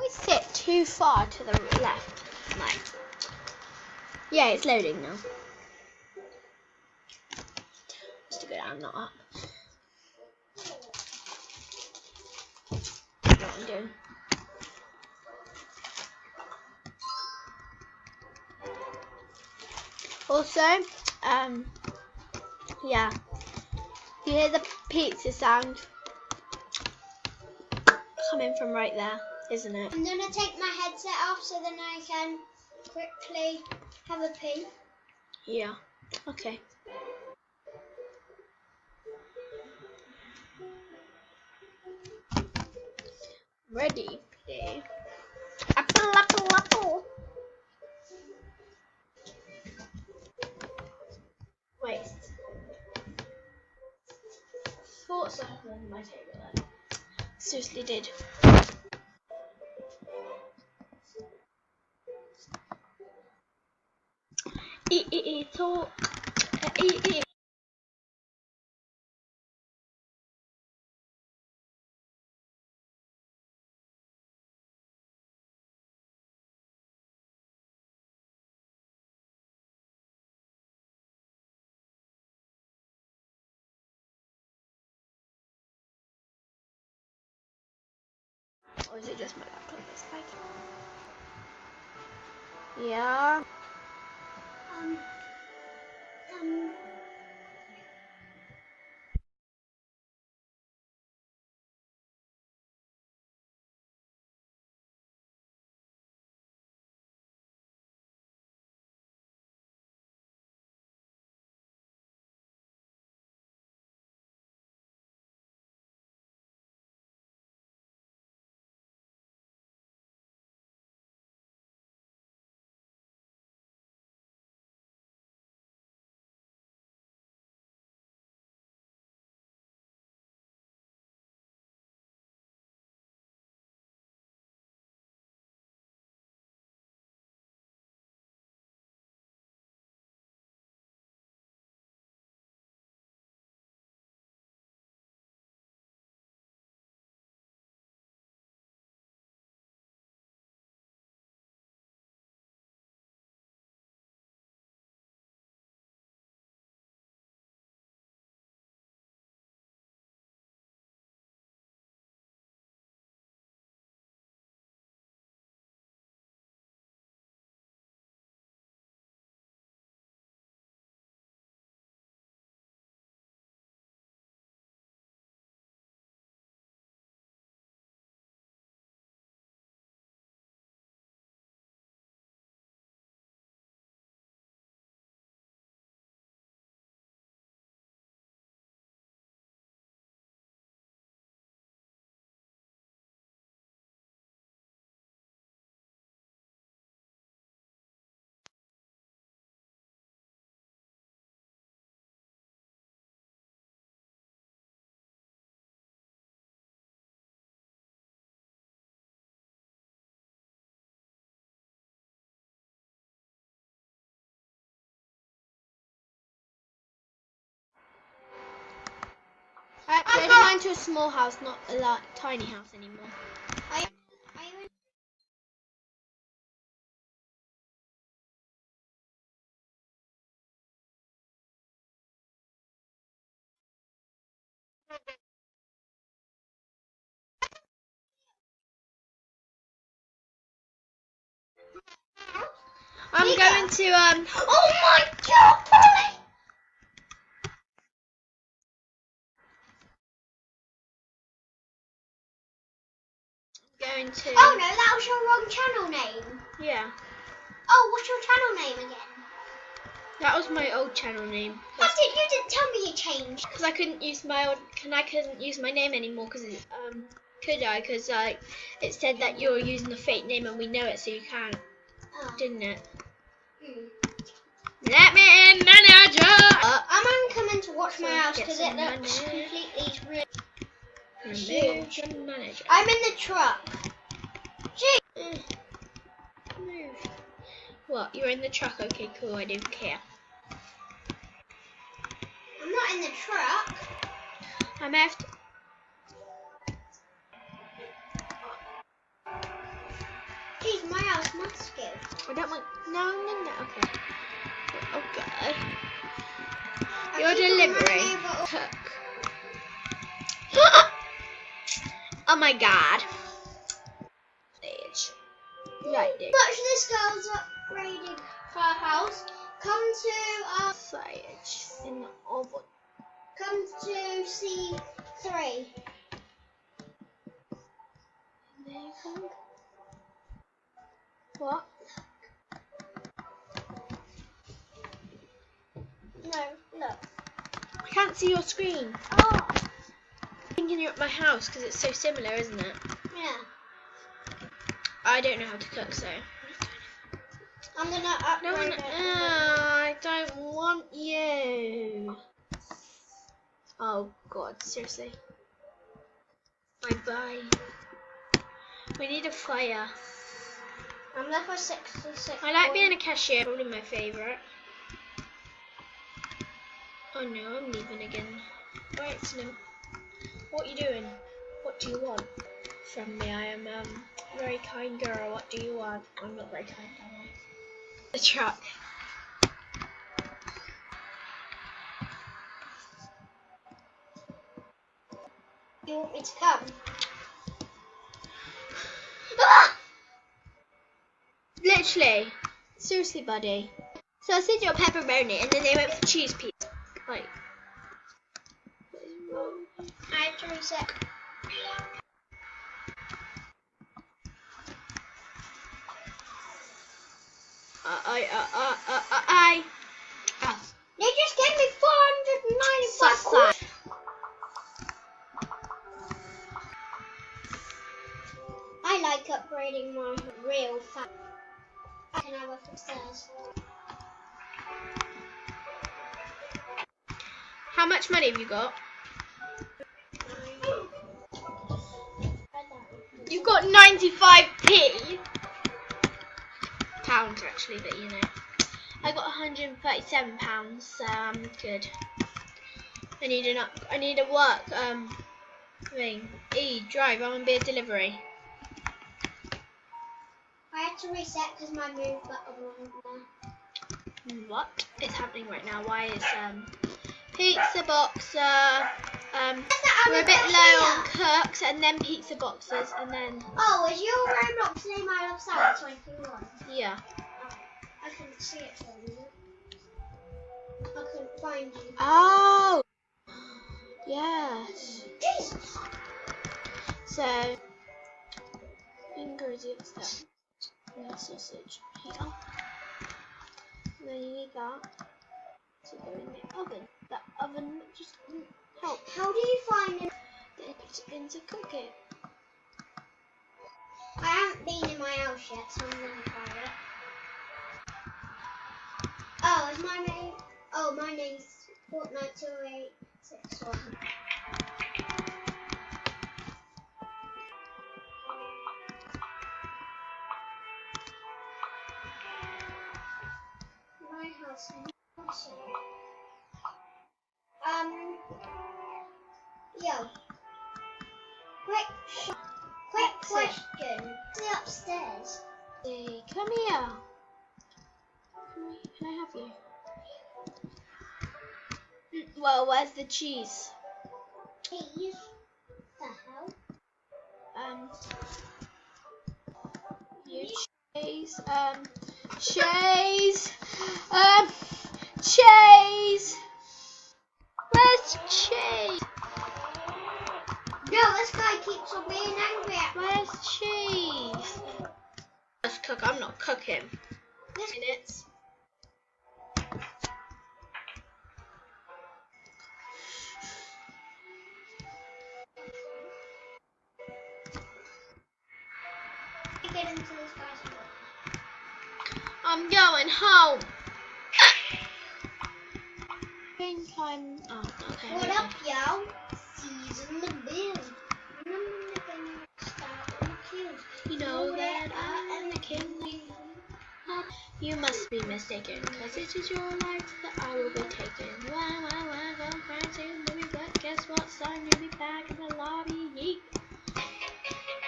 we sit too far to the left? Right. Yeah, it's loading now. Just to go down, not up. What I'm doing. Also, yeah. You hear the pizza sound coming from right there, isn't it? I'm gonna take my headset off so then I can quickly have a pee. Yeah. Okay. Ready. Play. Apple, apple, apple. Wait. Thought something on my table then. Seriously did. Talk. Or is it just my laptop that's spiky? Yeah. We're going to a small house, not a tiny house anymore. I'm going to Oh my god, Polly! going to. Oh no, that was your wrong channel name. Yeah. Oh, what's your channel name again? That was my old channel name. You didn't tell me you changed. Because I couldn't use my old. I couldn't use my name anymore. Because could I? Because it said that you're using a fake name and we know it, so you can't. Oh. Didn't it? Let me in, manager! I'm only coming to watch my house because it looks completely huge. I'm in the truck. Gee. Move. What? You're in the truck? Okay, cool. I don't care. I'm not in the truck. I'm after. my house must go. I don't want. No. Okay. Okay. Your delivery. Cook. Oh my god. Stage. Right. Watch this girl's upgrading her house. Come to Sage in the oven. Come to C3. There you go. What? No, look. I can't see your screen. Oh. I'm thinking you're at my house because it's so similar, isn't it? Yeah. I don't know how to cook, so. I'm gonna upgrade it. I don't want you. Oh god, seriously. Bye. We need a fire. I'm level 66. I like being a cashier, probably my favourite. Oh no, I'm leaving again. By accident. What are you doing? What do you want from me? I am a very kind girl. What do you want? I'm not very kind, am I? The truck. You want me to come? Literally. Seriously, buddy. So I said your pepperoni and then they went for cheese pizza. Like, what is wrong? I have to reset. They just gave me 495. I like upgrading my real fat. I can have upstairs. How much money have you got? You've got 95p. Pounds actually, but you know. I got 137 pounds, so I'm good. I need a work thing. Drive, I want to be a delivery. I had to reset because my move button wasn't there. What is happening right now? Why is pizza boxer we're a bit low on cooks and then pizza boxes and then Oh, is your Roblox name I Love Salad 21? yeah. I couldn't see it for you. I couldn't find you. Oh yes. Jesus. So ingredients then. And the sausage here. And then you need that to go in the oven. That oven just won't help. How do you find it? Then put it in to cook it. I haven't been in my house yet, so I'm gonna try it. Oh, is my name? Oh, my name's Fortnite2861. My house. Yo. Quick question. Stay upstairs. Hey, come here. Can I have you? Well, where's the cheese? Cheese? The hell? Cheese. Cheese. Where's the cheese? No, this guy keeps on being angry at me. Where's cheese? Let's cook. I'm not cooking. Minutes. Get into this guy's house. I'm going home. I think I'm. Oh, okay. What up, yo? Season the bill. Remember when you start on the queues? You know that I am the king. You must be mistaken, cause it is your life that I will be taking. Why, go crazy, maybe, but guess what, son? You'll be back in the lobby. Yeet.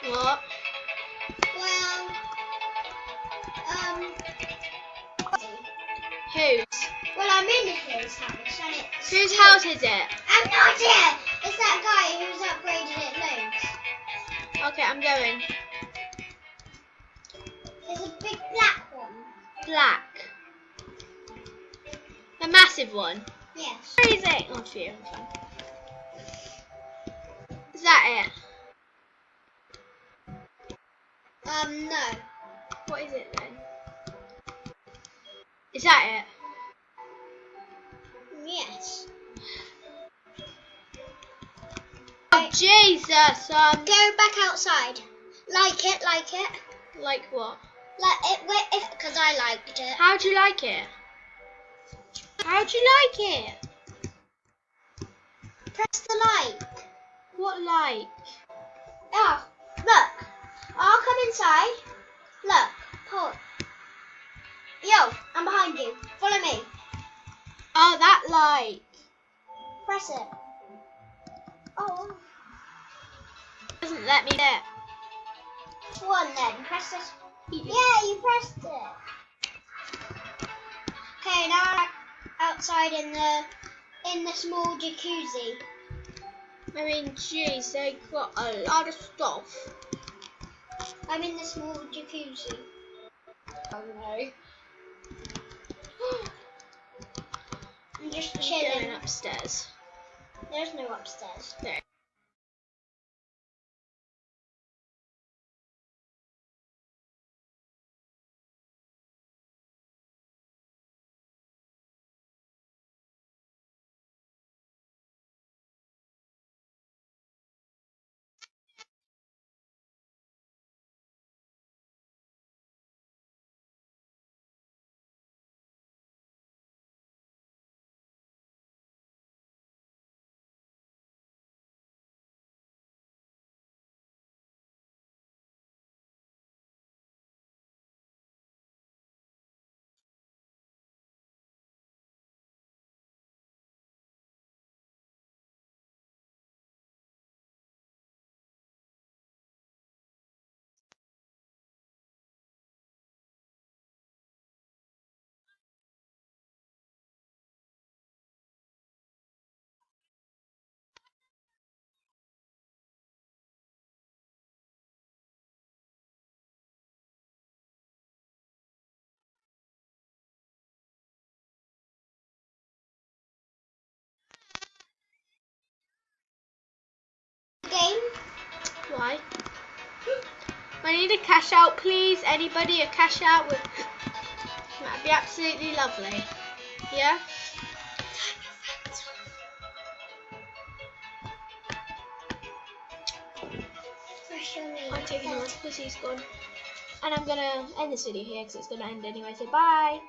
What? Well, Whose house is it? I've no idea. It's that guy who's upgraded it loads. Okay, I'm going. There's a big black one. Black. A massive one. Yes. Where is it? Oh, phew, I'm fine. Is that it? No. What is it then? Is that it? Yes. Oh, Jesus! Go back outside. Like it. Like what? Like it, because I liked it. How'd you like it? How'd you like it? Press the like. What like? Oh, look. I'll come inside. Look. Pull. Yo, I'm behind you. Follow me. Oh, that like. Press it. Oh. Doesn't let me there. One then. Press this. Yeah, you pressed it. Okay, now I'm outside in the small jacuzzi. I mean, jeez, they got a lot of stuff. I'm in the small jacuzzi. Oh no. I'm just I'm chilling. going upstairs. There's no upstairs. There. Game. Why? I need a cash out, please. Anybody a cash out with? That'd be absolutely lovely. Yeah. I'm taking him off because he's gone. And I'm gonna end this video here because it's gonna end anyway. So bye.